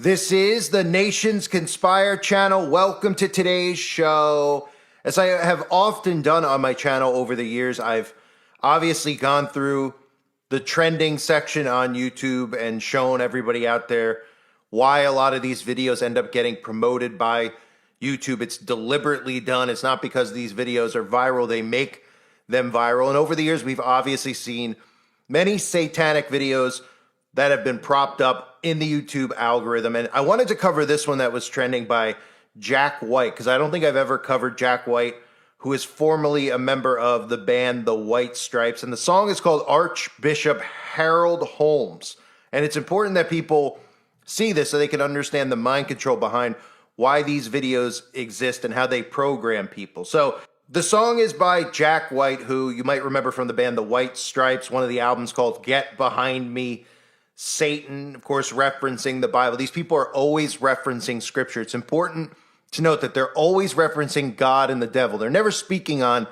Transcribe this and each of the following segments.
This is the Nations Conspire channel. Welcome to today's show. As I have often done on my channel over the years, I've obviously gone through the trending section on YouTube and shown everybody out there why a lot of these videos end up getting promoted by YouTube. It's deliberately done. It's not because these videos are viral. They make them viral. And over the years, we've obviously seen many satanic videos that have been propped up in the YouTube algorithm. And I wanted to cover this one that was trending by Jack White, because I don't think I've ever covered Jack White, who is formerly a member of the band The White Stripes. And the song is called Archbishop Harold Holmes. And it's important that people see this so they can understand the mind control behind why these videos exist and how they program people. So the song is by Jack White, who you might remember from the band The White Stripes, one of the albums called Get Behind Me, Satan, of course, referencing the Bible. These people are always referencing scripture. It's important to note that they're always referencing God and the devil. They're never speaking on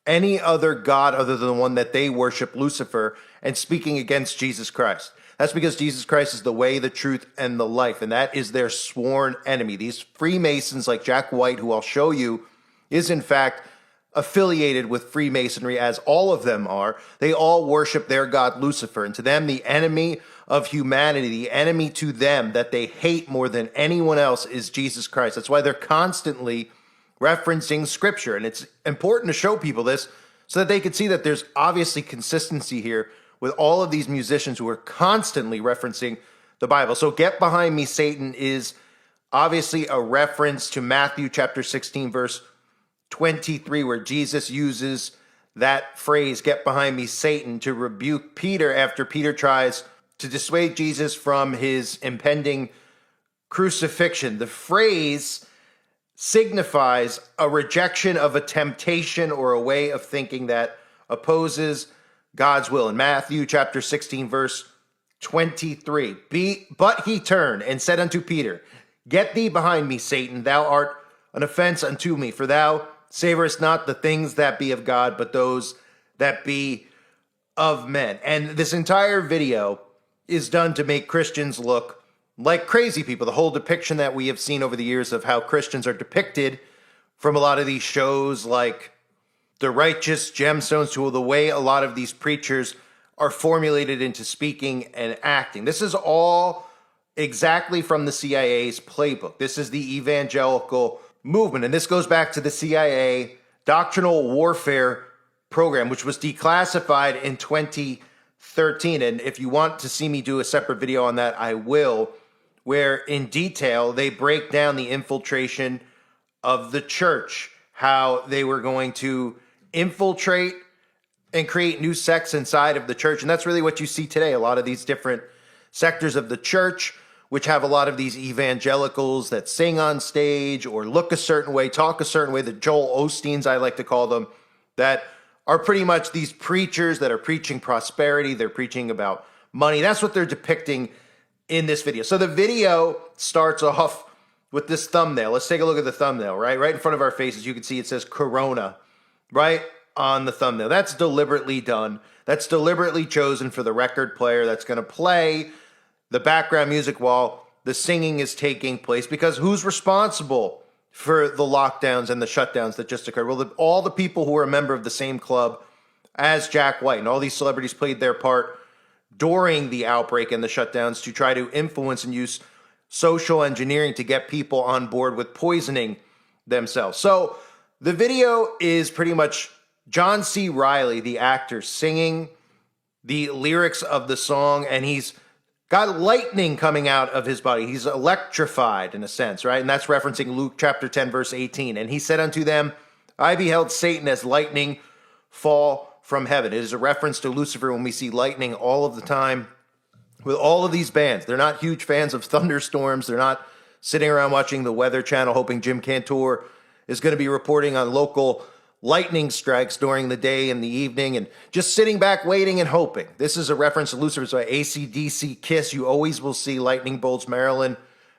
any other God other than the one that they worship, Lucifer, and speaking against Jesus Christ. That's because Jesus Christ is the way, the truth, and the life, and that is their sworn enemy. These Freemasons like Jack White, who I'll show you, is in fact affiliated with Freemasonry, as all of them are. They all worship their god Lucifer, and to them, the enemy of humanity, the enemy to them that they hate more than anyone else, is Jesus Christ. That's why they're constantly referencing scripture, and it's important to show people this so that they can see that there's obviously consistency here with all of these musicians who are constantly referencing the Bible. So Get Behind Me, Satan is obviously a reference to Matthew chapter 16, verse 23, where Jesus uses that phrase, get behind me, Satan, to rebuke Peter after Peter tries to dissuade Jesus from his impending crucifixion. The phrase signifies a rejection of a temptation or a way of thinking that opposes God's will. In Matthew chapter 16, verse 23, but he turned and said unto Peter, get thee behind me, Satan, thou art an offense unto me, for thou savorest not the things that be of God, but those that be of men. And this entire video is done to make Christians look like crazy people. The whole depiction that we have seen over the years of how Christians are depicted from a lot of these shows like The Righteous Gemstones, to the way a lot of these preachers are formulated into speaking and acting. This is all exactly from the CIA's playbook. This is the evangelical movement, and this goes back to the CIA doctrinal warfare program, which was declassified in 2013. And if you want to see me do a separate video on that, I will, where in detail they break down the infiltration of the church, how they were going to infiltrate and create new sects inside of the church. And that's really what you see today. A lot of these different sectors of the church, which have a lot of these evangelicals that sing on stage or look a certain way, talk a certain way, the Joel Osteens, I like to call them, that are pretty much these preachers that are preaching prosperity. They're preaching about money. That's what they're depicting in this video. So the video starts off with this thumbnail. Let's take a look at the thumbnail, right? Right in front of our faces, you can see it says Corona right on the thumbnail. That's deliberately done. That's deliberately chosen for the record player that's going to play the background music while the singing is taking place, because who's responsible for the lockdowns and the shutdowns that just occurred? Well, all the people who are a member of the same club as Jack White, and all these celebrities played their part during the outbreak and the shutdowns to try to influence and use social engineering to get people on board with poisoning themselves. So the video is pretty much John C. Reilly, the actor, singing the lyrics of the song, and he's got lightning coming out of his body. He's electrified in a sense, right? And that's referencing Luke chapter 10, verse 18. And he said unto them, I beheld Satan as lightning fall from heaven. It is a reference to Lucifer when we see lightning all of the time with all of these bands. They're not huge fans of thunderstorms. They're not sitting around watching the Weather Channel hoping Jim Cantor is going to be reporting on local lightning strikes during the day and the evening and just sitting back waiting and hoping. This is a reference to Lucifer. So AC/DC, Kiss, you always will see lightning bolts. Marilyn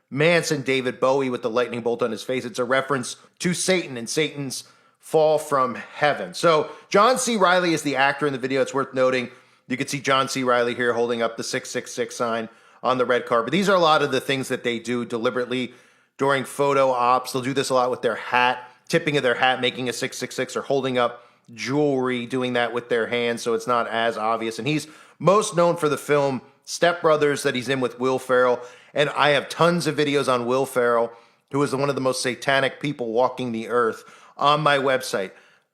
Manson, David Bowie with the lightning bolt on his face. It's a reference to Satan and Satan's fall from heaven. So John C. Reilly is the actor in the video. It's worth noting. You can see John C. Reilly here holding up the 666 sign on the red carpet. These are a lot of the things that they do deliberately during photo ops. They'll do this a lot with their hat, tipping of their hat, making a 666, or holding up jewelry, doing that with their hands so it's not as obvious. And he's most known for the film Step Brothers that he's in with Will Ferrell. And I have tons of videos on Will Ferrell, who is one of the most satanic people walking the earth, on my website.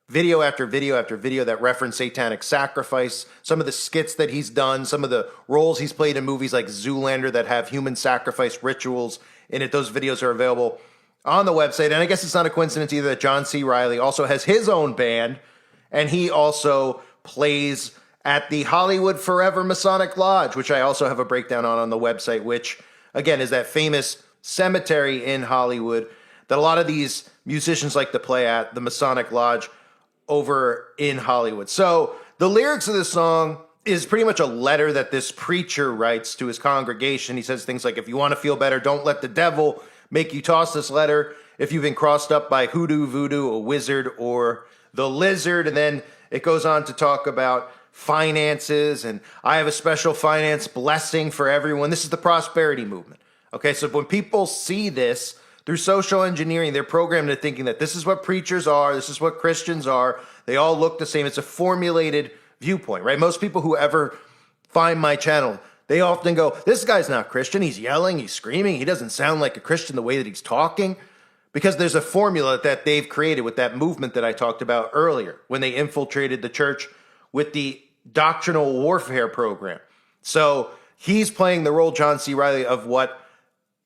Video after video after video that reference satanic sacrifice, some of the skits that he's done, some of the roles he's played in movies like Zoolander that have human sacrifice rituals in it. Those videos are available on the website. And I guess it's not a coincidence either that John C. Reilly also has his own band, and he also plays at the Hollywood Forever Masonic Lodge, which I also have a breakdown on the website, which, again, is that famous cemetery in Hollywood that a lot of these musicians like to play at, the Masonic Lodge over in Hollywood. So the lyrics of this song is pretty much a letter that this preacher writes to his congregation. He says things like, if you want to feel better, don't let the devil make you toss this letter. If you've been crossed up by hoodoo, voodoo, a wizard, or the lizard. And then it goes on to talk about finances, and I have a special finance blessing for everyone. This is the prosperity movement. Okay, so when people see this through social engineering, they're programmed into thinking that this is what preachers are, this is what Christians are. They all look the same. It's a formulated viewpoint, right? Most people who ever find my channel, they often go, this guy's not Christian. He's yelling, he's screaming. He doesn't sound like a Christian the way that he's talking. Because there's a formula that they've created with that movement that I talked about earlier when they infiltrated the church with the doctrinal warfare program. So he's playing the role, John C. Reilly, of what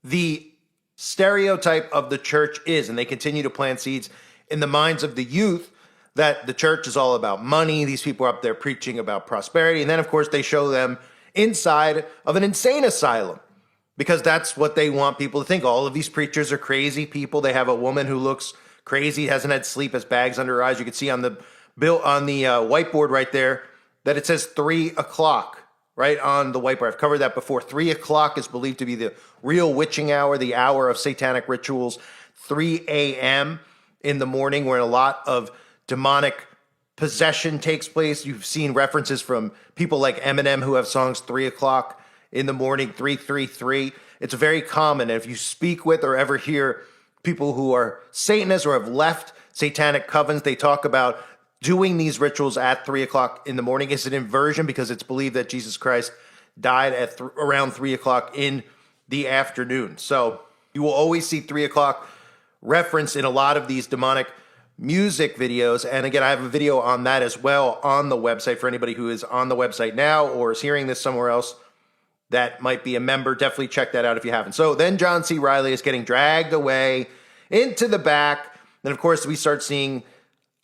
the stereotype of the church is. And they continue to plant seeds in the minds of the youth that the church is all about money. These people are up there preaching about prosperity. And then, of course, they show them inside of an insane asylum, because that's what they want people to think. All of these preachers are crazy people. They have a woman who looks crazy, hasn't had sleep, has bags under her eyes. You can see on the whiteboard right there that it says 3 o'clock right on the whiteboard. I've covered that before. 3 o'clock is believed to be the real witching hour, the hour of satanic rituals. 3 a.m. in the morning, where a lot of demonic possession takes place. You've seen references from people like Eminem who have songs 3 o'clock in the morning, 333. It's very common. And if you speak with or ever hear people who are Satanists or have left satanic covens, they talk about doing these rituals at 3 o'clock in the morning. It's an inversion because it's believed that Jesus Christ died at around 3 o'clock in the afternoon. So you will always see 3 o'clock referenced in a lot of these demonic music videos. And again, I have a video on that as well on the website for anybody who is on the website now or is hearing this somewhere else that might be a member. Definitely check that out if you haven't. So then John C. Reilly is getting dragged away into the back. Then, of course, we start seeing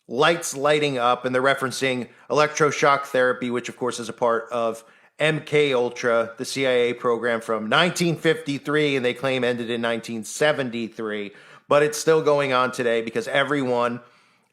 lights lighting up, and they're referencing electroshock therapy, which, of course, is a part of MK Ultra, the CIA program from 1953, and they claim ended in 1973. But it's still going on today because every one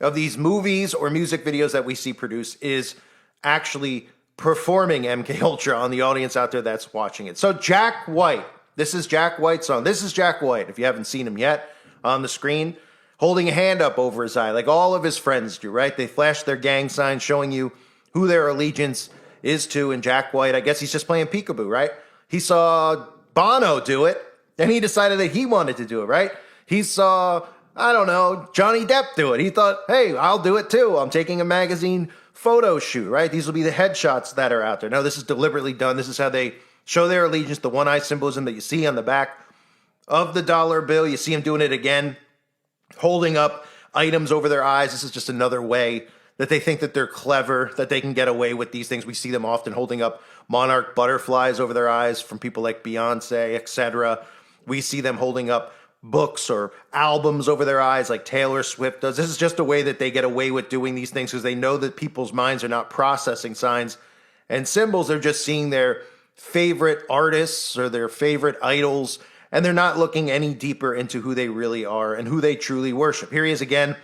of these movies or music videos that we see produced is actually performing MK Ultra on the audience out there that's watching it. So Jack White, this is Jack White's song. This is Jack White, if you haven't seen him yet on the screen, holding a hand up over his eye like all of his friends do, right? They flash their gang signs showing you who their allegiance is to. And Jack White, I guess he's just playing peekaboo, right? He saw Bono do it, and he decided that he wanted to do it, right? He saw, I don't know, Johnny Depp do it. He thought, hey, I'll do it too. I'm taking a magazine photo shoot, right? These will be the headshots that are out there. No, this is deliberately done. This is how they show their allegiance, the one-eye symbolism that you see on the back of the dollar bill. You see them doing it again, holding up items over their eyes. This is just another way that they think that they're clever, that they can get away with these things. We see them often holding up monarch butterflies over their eyes from people like Beyonce, etc. We see them holding up books or albums over their eyes like Taylor Swift does. This is just a way that they get away with doing these things because they know that people's minds are not processing signs and symbols. They're just seeing their favorite artists or their favorite idols, and they're not looking any deeper into who they really are and who they truly worship. Here he is again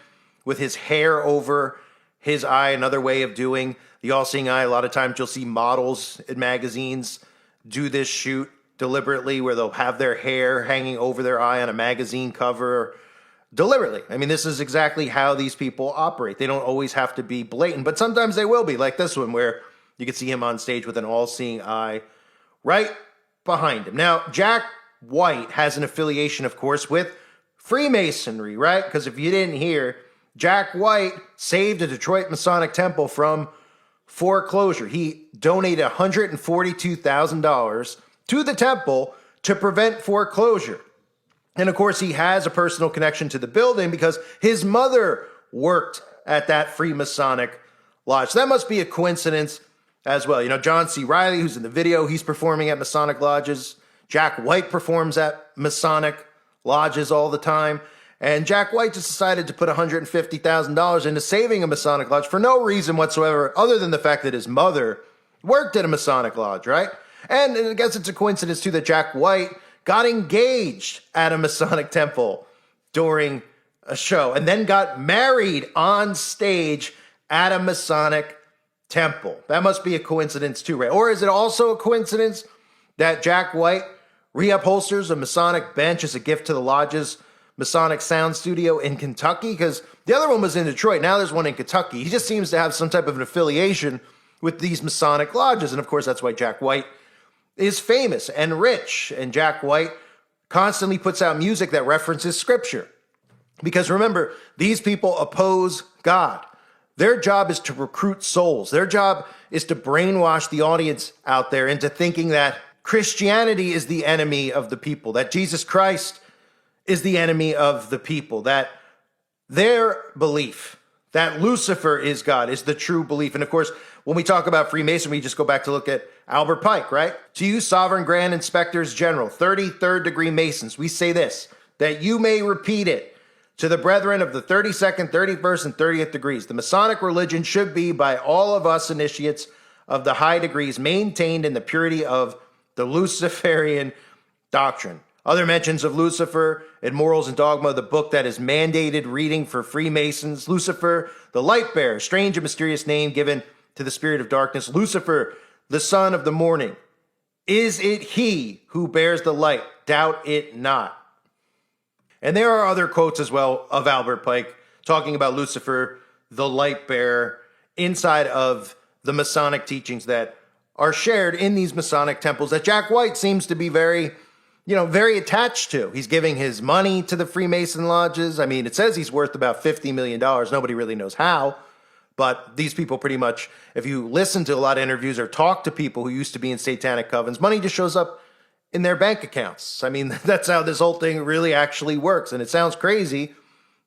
with his hair over his eye, another way of doing the all-seeing eye. A lot of times you'll see models in magazines do this shoot deliberately, where they'll have their hair hanging over their eye on a magazine cover deliberately. I mean, this is exactly how these people operate. They don't always have to be blatant, but sometimes they will be, like this one, where you can see him on stage with an all-seeing eye right behind him. Now, Jack White has an affiliation, of course, with Freemasonry, right? Because if you didn't hear, Jack White saved a Detroit Masonic temple from foreclosure. He donated $142,000 to the temple to prevent foreclosure. And of course, he has a personal connection to the building because his mother worked at that Freemasonic lodge. So that must be a coincidence as well. You know, John C. Reilly, who's in the video, he's performing at Masonic lodges. Jack White performs at Masonic lodges all the time. And Jack White just decided to put $150,000 into saving a Masonic lodge for no reason whatsoever, other than the fact that his mother worked at a Masonic lodge, right? And I guess it's a coincidence, too, that Jack White got engaged at a Masonic temple during a show and then got married on stage at a Masonic temple. That must be a coincidence, too, right? Or is it also a coincidence that Jack White reupholsters a Masonic bench as a gift to the lodge's Masonic sound studio in Kentucky? Because the other one was in Detroit. Now there's one in Kentucky. He just seems to have some type of an affiliation with these Masonic lodges. And of course, that's why Jack White is famous and rich. And Jack White constantly puts out music that references scripture. Because remember, these people oppose God. Their job is to recruit souls. Their job is to brainwash the audience out there into thinking that Christianity is the enemy of the people, that Jesus Christ is the enemy of the people, that their belief that Lucifer is God is the true belief. And of course, when we talk about Freemasonry, we just go back to look at Albert Pike, right? To you, Sovereign Grand Inspectors General, 33rd degree Masons, we say this, that you may repeat it to the brethren of the 32nd, 31st, and 30th degrees. The Masonic religion should be by all of us initiates of the high degrees maintained in the purity of the Luciferian doctrine. Other mentions of Lucifer in Morals and Dogma, the book that is mandated reading for Freemasons. Lucifer, the light bearer, strange and mysterious name given to the spirit of darkness. Lucifer, the son of the morning. Is it he who bears the light? Doubt it not. And there are other quotes as well of Albert Pike talking about Lucifer, the light bearer, inside of the Masonic teachings that are shared in these Masonic temples that Jack White seems to be very attached to. He's giving his money to the Freemason lodges. I mean, it says he's worth about $50 million. Nobody really knows how. But these people pretty much, if you listen to a lot of interviews or talk to people who used to be in satanic covens, money just shows up in their bank accounts. I mean, that's how this whole thing really actually works. And it sounds crazy,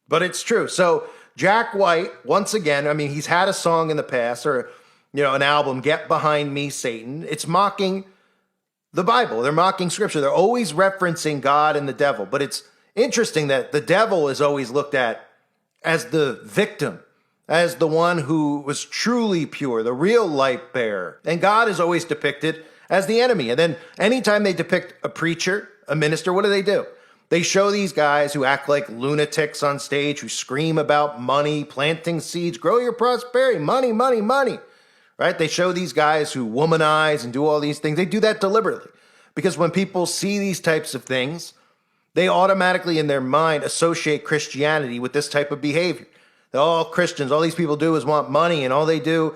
but it's true. So Jack White, once again, I mean, he's had a song in the past or, an album, Get Behind Me, Satan. It's mocking the Bible. They're mocking scripture. They're always referencing God and the devil. But it's interesting that the devil is always looked at as the victim, as the one who was truly pure, the real light bearer. And God is always depicted as the enemy. And then anytime they depict a preacher, a minister, what do? They show these guys who act like lunatics on stage, who scream about money, planting seeds, grow your prosperity, money, money, money. Right? They show these guys who womanize and do all these things. They do that deliberately because when people see these types of things, they automatically in their mind associate Christianity with this type of behavior. That all Christians, all these people do is want money and all they do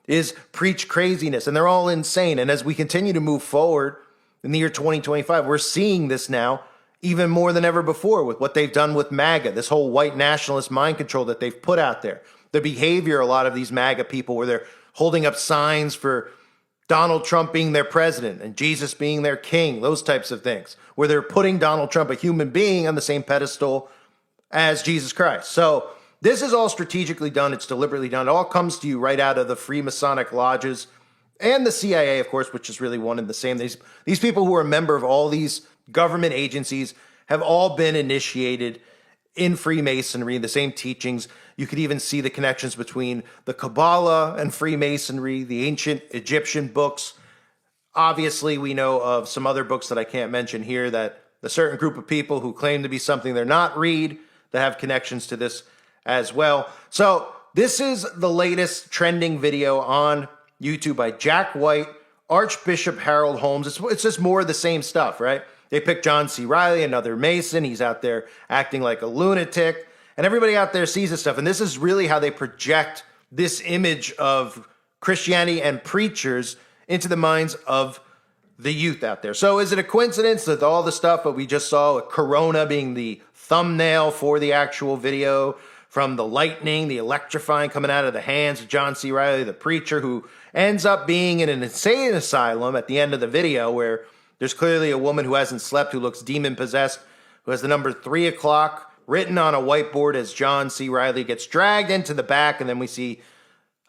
is preach craziness and they're all insane. And as we continue to move forward in the year 2025, we're seeing this now even more than ever before with what they've done with MAGA, this whole white nationalist mind control that they've put out there. The behavior, a lot of these MAGA people where they're holding up signs for Donald Trump being their president and Jesus being their king, those types of things, where they're putting Donald Trump, a human being, on the same pedestal as Jesus Christ. So this is all strategically done. It's deliberately done. It all comes to you right out of the Freemasonic lodges and the CIA, of course, which is really one and the same. These people who are a member of all these government agencies have all been initiated in Freemasonry, the same teachings. You could even see the connections between the Kabbalah and Freemasonry, the ancient Egyptian books. Obviously, we know of some other books that I can't mention here that a certain group of people who claim to be something they're not read that have connections to this as well. So this is the latest trending video on YouTube by Jack White, Archbishop Harold Holmes. It's just more of the same stuff, right? They picked John C. Reilly, another Mason. He's out there acting like a lunatic. And everybody out there sees this stuff. And this is really how they project this image of Christianity and preachers into the minds of the youth out there. So is it a coincidence that all the stuff that we just saw, Corona being the thumbnail for the actual video, from the lightning, the electrifying coming out of the hands of John C. Reilly, the preacher, who ends up being in an insane asylum at the end of the video, where there's clearly a woman who hasn't slept, who looks demon-possessed, who has the number 3 o'clock written on a whiteboard as John C. Reilly gets dragged into the back, and then we see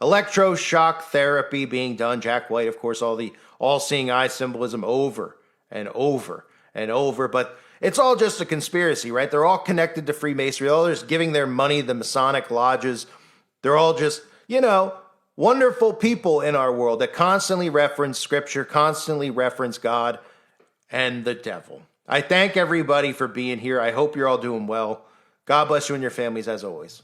electroshock therapy being done. Jack White, of course, all the all-seeing eye symbolism over and over and over. But it's all just a conspiracy, right? They're all connected to Freemasonry. They're all just giving their money to the Masonic lodges. They're all just, wonderful people in our world that constantly reference Scripture, constantly reference God and the devil. I thank everybody for being here. I hope you're all doing well. God bless you and your families as always.